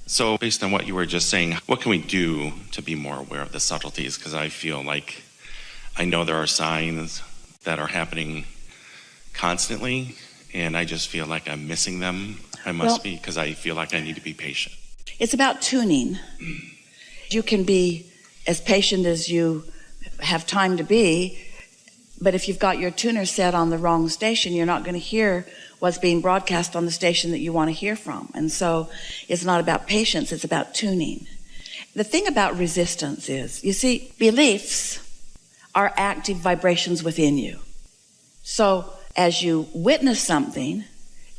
So based on what you were just saying, what can we do to be more aware of the subtleties? Because I feel like I know there are signs that are happening constantly, and I just feel like I'm missing them. I must be, because I feel like I need to be patient. It's about tuning. You can be as patient as you have time to be, but if you've got your tuner set on the wrong station, you're not going to hear what's being broadcast on the station that you want to hear from. And so it's not about patience, it's about tuning. The thing about resistance is, you see, beliefs are active vibrations within you. So as you witness something,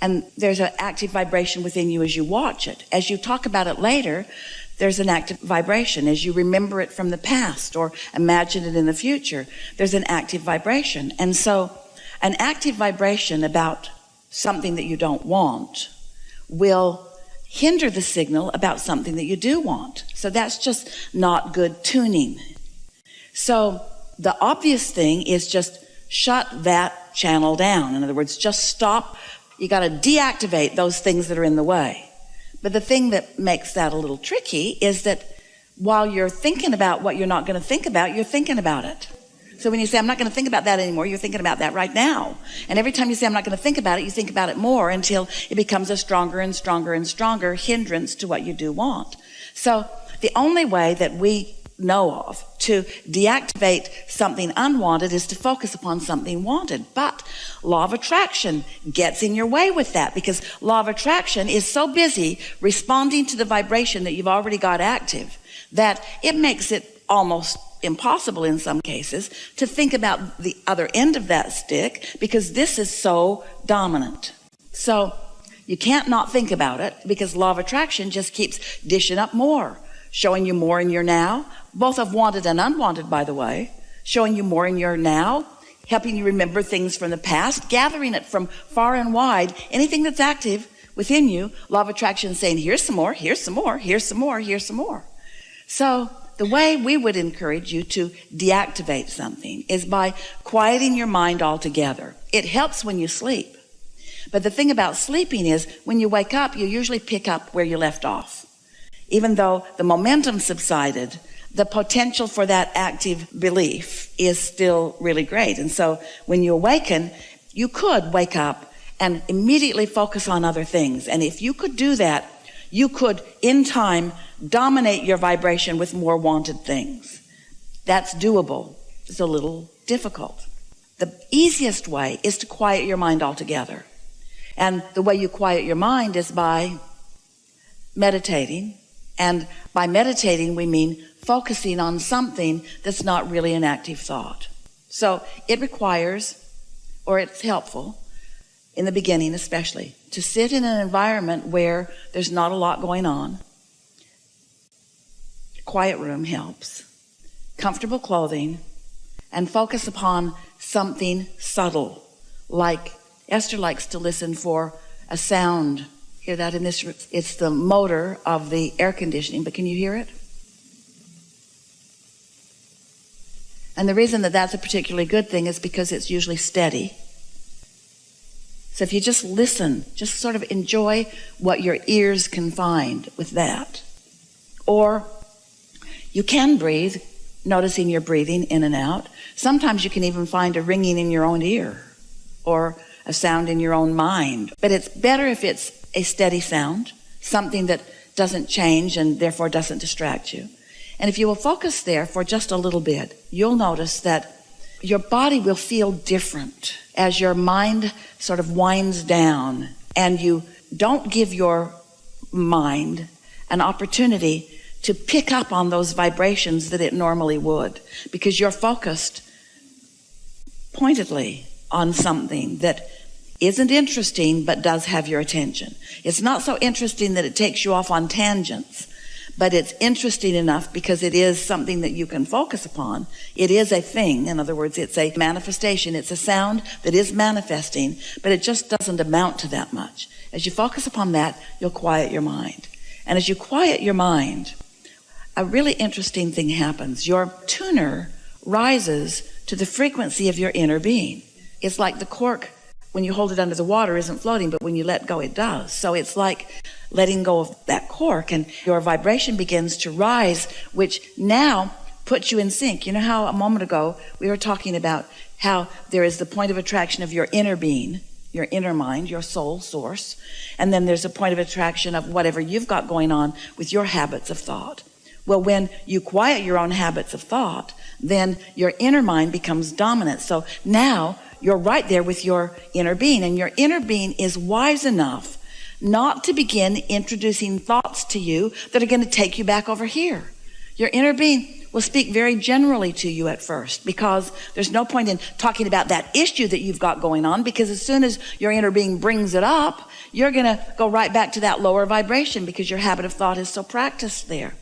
and there's an active vibration within you as you watch it. As you talk about it later, there's an active vibration. As you remember it from the past or imagine it in the future, there's an active vibration. And so an active vibration about something that you don't want will hinder the signal about something that you do want. So that's just not good tuning. So the obvious thing is just shut that channel down. In other words, just stop. You got to deactivate those things that are in the way. But the thing that makes that a little tricky is that while you're thinking about what you're not going to think about, you're thinking about it. So when you say, I'm not going to think about that anymore, you're thinking about that right now. And every time you say, I'm not going to think about it, you think about it more until it becomes a stronger and stronger and stronger hindrance to what you do want. So the only way that we know of to deactivate something unwanted is to focus upon something wanted. But law of attraction gets in your way with that, because law of attraction is so busy responding to the vibration that you've already got active that it makes it almost impossible in some cases to think about the other end of that stick, because this is so dominant. So you can't not think about it, because law of attraction just keeps dishing up more, showing you more in your now, both of wanted and unwanted, by the way, showing you more in your now, helping you remember things from the past, gathering it from far and wide, anything that's active within you. Law of attraction saying, here's some more, here's some more, here's some more, here's some more. So the way we would encourage you to deactivate something is by quieting your mind altogether. It helps when you sleep. But the thing about sleeping is when you wake up, you usually pick up where you left off. Even though the momentum subsided, the potential for that active belief is still really great. And so when you awaken, you could wake up and immediately focus on other things. And if you could do that, you could, in time, dominate your vibration with more wanted things. That's doable. It's a little difficult. The easiest way is to quiet your mind altogether. And the way you quiet your mind is by meditating. And by meditating, we mean focusing on something that's not really an active thought. So it requires, or it's helpful, in the beginning especially, to sit in an environment where there's not a lot going on. Quiet room helps. Comfortable clothing, and focus upon something subtle. Like Esther likes to listen for a sound. Hear that in this room? It's the motor of the air conditioning, but can you hear it? And the reason that that's a particularly good thing is because it's usually steady. So if you just listen, just sort of enjoy what your ears can find with that. Or you can breathe, noticing your breathing in and out. Sometimes you can even find a ringing in your own ear or a sound in your own mind. But it's better if it's a steady sound, something that doesn't change and therefore doesn't distract you. And if you will focus there for just a little bit, you'll notice that your body will feel different as your mind sort of winds down, and you don't give your mind an opportunity to pick up on those vibrations that it normally would, because you're focused pointedly on something that isn't interesting but does have your attention. It's not so interesting that it takes you off on tangents, but it's interesting enough because it is something that you can focus upon. It is a thing. In other words, it's a manifestation. It's a sound that is manifesting, but it just doesn't amount to that much. As you focus upon that, you'll quiet your mind. And as you quiet your mind, a really interesting thing happens. Your tuner rises to the frequency of your inner being. It's like the cork, when you hold it under the water, isn't floating, but when you let go, it does. So it's like letting go of that cork, and your vibration begins to rise, which now puts you in sync. You know how a moment ago we were talking about how there is the point of attraction of your inner being, your inner mind, your soul source, and then there's a point of attraction of whatever you've got going on with your habits of thought. Well, when you quiet your own habits of thought, then your inner mind becomes dominant. So now you're right there with your inner being, and your inner being is wise enough not to begin introducing thoughts to you that are going to take you back over here. Your inner being will speak very generally to you at first, because there's no point in talking about that issue that you've got going on, because as soon as your inner being brings it up, you're going to go right back to that lower vibration because your habit of thought is so practiced there.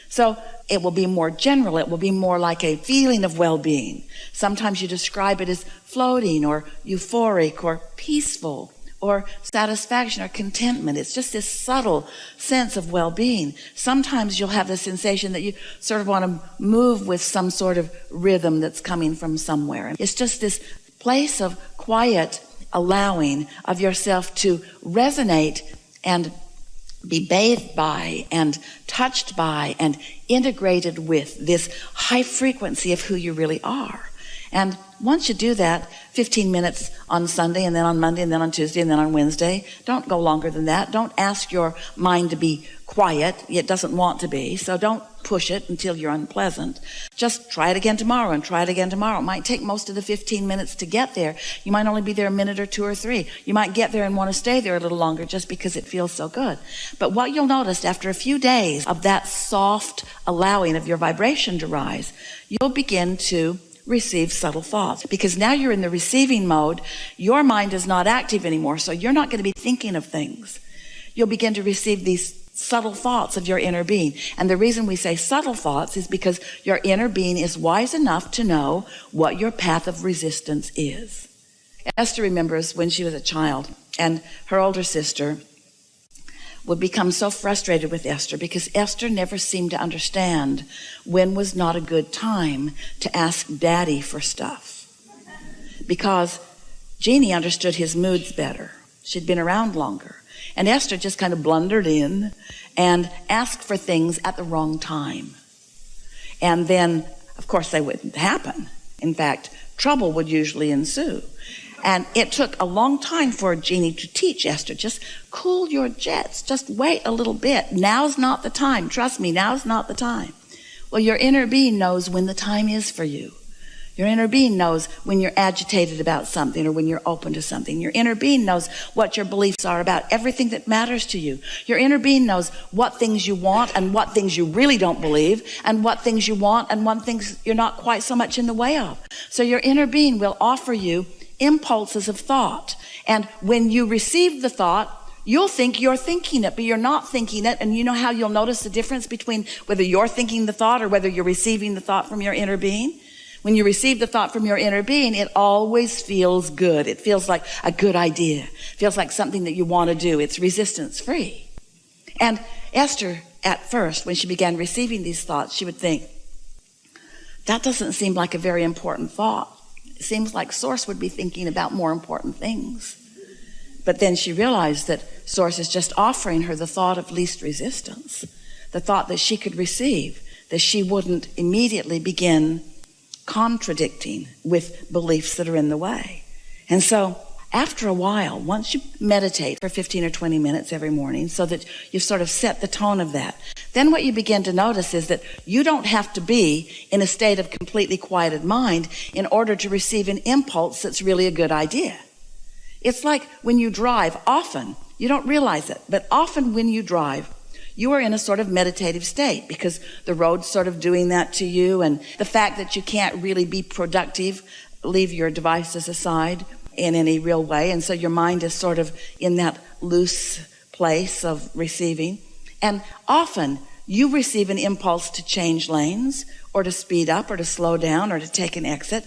So it will be more general. It will be more like a feeling of well-being. Sometimes you describe it as floating or euphoric or peaceful or satisfaction or contentment. It's just this subtle sense of well-being. Sometimes you'll have the sensation that you sort of want to move with some sort of rhythm that's coming from somewhere. It's just this place of quiet allowing of yourself to resonate and be bathed by and touched by and integrated with this high frequency of who you really are. And once you do that, 15 minutes on Sunday, and then on Monday, and then on Tuesday, and then on Wednesday, don't go longer than that. Don't ask your mind to be quiet. It doesn't want to be, so don't push it until you're unpleasant. Just try it again tomorrow and try it again tomorrow. It might take most of the 15 minutes to get there. You might only be there a minute or two or three. You might get there and want to stay there a little longer just because it feels so good. But what you'll notice after a few days of that soft allowing of your vibration to rise, you'll begin to receive subtle thoughts, because now you're in the receiving mode. Your mind is not active anymore, so you're not going to be thinking of things. You'll begin to receive these subtle thoughts of your inner being. And the reason we say subtle thoughts is because your inner being is wise enough to know what your path of resistance is. Esther remembers when she was a child, and her older sister would become so frustrated with Esther because Esther never seemed to understand when was not a good time to ask Daddy for stuff. Because Jeannie understood his moods better. She'd been around longer. And Esther just kind of blundered in and asked for things at the wrong time. And then, of course, they wouldn't happen. In fact, trouble would usually ensue. And it took a long time for Jeannie to teach Esther, just cool your jets, just wait a little bit. Now's not the time. Trust me, now's not the time. Well, your inner being knows when the time is for you. Your inner being knows when you're agitated about something or when you're open to something. Your inner being knows what your beliefs are about everything that matters to you. Your inner being knows what things you want and what things you really don't believe, and what things you want and what things you're not quite so much in the way of. So your inner being will offer you impulses of thought. And when you receive the thought, you'll think you're thinking it, but you're not thinking it. And you know how you'll notice the difference between whether you're thinking the thought or whether you're receiving the thought from your inner being? When you receive the thought from your inner being, it always feels good. It feels like a good idea. It feels like something that you want to do. It's resistance free. And Esther, at first, when she began receiving these thoughts, she would think, that doesn't seem like a very important thought. It seems like Source would be thinking about more important things. But then she realized that Source is just offering her the thought of least resistance, the thought that she could receive, that she wouldn't immediately begin contradicting with beliefs that are in the way. And so after a while, once you meditate for 15 or 20 minutes every morning so that you've sort of set the tone of that, then what you begin to notice is that you don't have to be in a state of completely quieted mind in order to receive an impulse that's really a good idea. It's like when you drive, often, you don't realize it, but often when you drive, you are in a sort of meditative state because the road's sort of doing that to you, and the fact that you can't really be productive, leave your devices aside in any real way, and so your mind is sort of in that loose place of receiving. And often you receive an impulse to change lanes or to speed up or to slow down or to take an exit,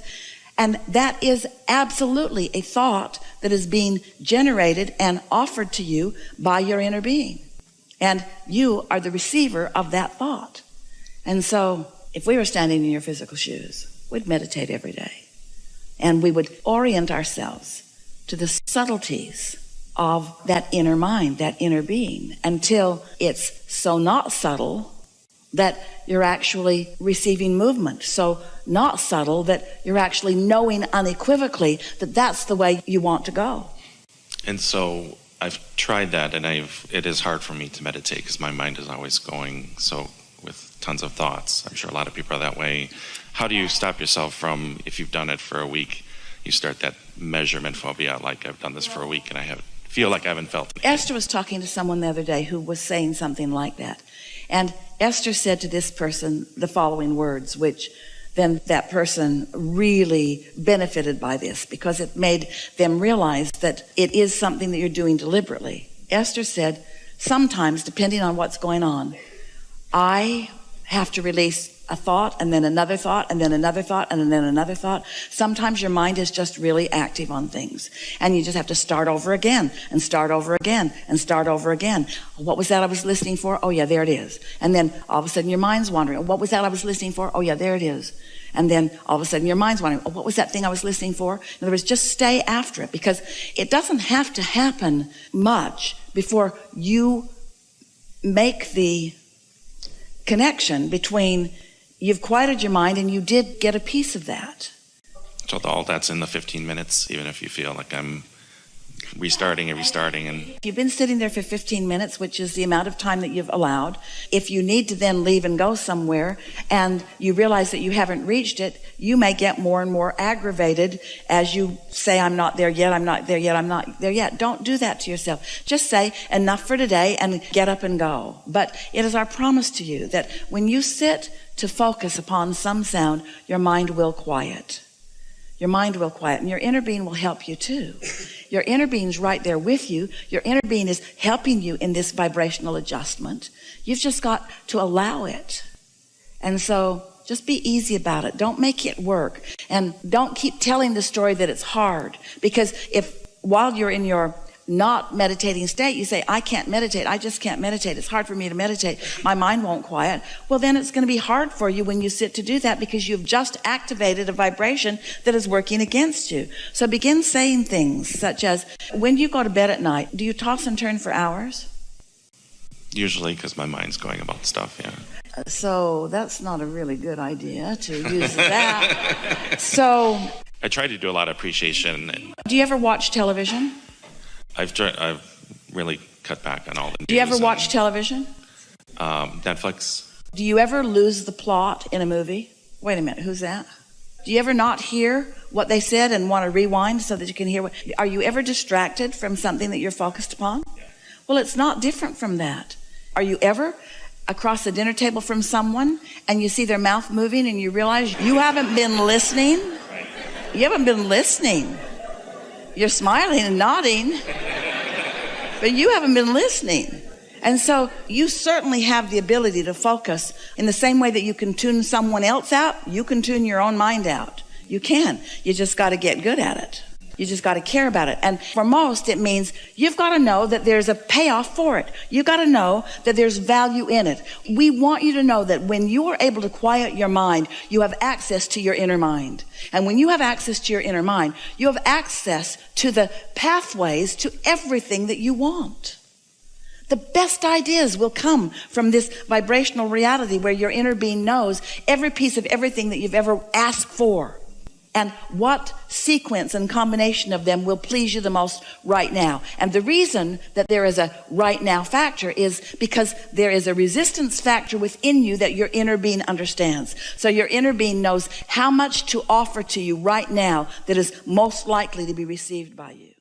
and that is absolutely a thought that is being generated and offered to you by your inner being, and you are the receiver of that thought. And so if we were standing in your physical shoes, we'd meditate every day. And we would orient ourselves to the subtleties of that inner mind, that inner being, until it's so not subtle that you're actually receiving movement, so not subtle that you're actually knowing unequivocally that that's the way you want to go. And so I've tried that, and it is hard for me to meditate because my mind is always going so with tons of thoughts. I'm sure a lot of people are that way. How do you stop yourself from, if you've done it for a week, you start that measurement phobia, like I've done this for a week and feel like I haven't felt it. Esther was talking to someone the other day who was saying something like that. And Esther said to this person the following words, which then that person really benefited by this because it made them realize that it is something that you're doing deliberately. Esther said, sometimes, depending on what's going on, I have to release a thought and then another thought and then another thought and then another thought. Sometimes your mind is just really active on things and you just have to start over again and start over again and start over again. What was that I was listening for? Oh yeah, there it is. And then all of a sudden your mind's wandering. What was that I was listening for? Oh yeah, there it is. And then all of a sudden your mind's wandering. Oh, what was that thing I was listening for? In other words, just stay after it because it doesn't have to happen much before you make the connection between you've quieted your mind and you did get a piece of that. So all that's in the 15 minutes, even if you feel like I'm restarting and restarting. And if you've been sitting there for 15 minutes, which is the amount of time that you've allowed, if you need to then leave and go somewhere and you realize that you haven't reached it, you may get more and more aggravated as you say, I'm not there yet, I'm not there yet, I'm not there yet. Don't do that to yourself. Just say, enough for today, and get up and go. But it is our promise to you that when you sit to focus upon some sound, your mind will quiet. Your mind will quiet, and your inner being will help you too. Your inner being's right there with you. Your inner being is helping you in this vibrational adjustment. You've just got to allow it. And so just be easy about it. Don't make it work. And don't keep telling the story that it's hard. Because if while you're in your not meditating state, you say, I can't meditate. I just can't meditate. It's hard for me to meditate. My mind won't quiet. Well, then it's going to be hard for you when you sit to do that because you've just activated a vibration that is working against you. So begin saying things such as, when you go to bed at night, do you toss and turn for hours? usually because my mind's going about stuff, yeah. So that's not a really good idea to use that. So I try to do a lot of appreciation. do you ever watch television? I've really cut back on all the news. Do you ever watch television? Netflix. Do you ever lose the plot in a movie? Wait a minute, who's that? Do you ever not hear what they said and want to rewind so that you can hear what? Are you ever distracted from something that you're focused upon? Well, it's not different from that. Are you ever across the dinner table from someone and you see their mouth moving and you realize you haven't been listening? You haven't been listening. You're smiling and nodding, but you haven't been listening. And so you certainly have the ability to focus in the same way that you can tune someone else out, you can tune your own mind out. You can. You just got to get good at it. You just got to care about it. And for most, it means you've got to know that there's a payoff for it. You've got to know that there's value in it. We want you to know that when you are able to quiet your mind, you have access to your inner mind. And when you have access to your inner mind, you have access to the pathways to everything that you want. The best ideas will come from this vibrational reality where your inner being knows every piece of everything that you've ever asked for. And what sequence and combination of them will please you the most right now. And the reason that there is a right now factor is because there is a resistance factor within you that your inner being understands. So your inner being knows how much to offer to you right now that is most likely to be received by you.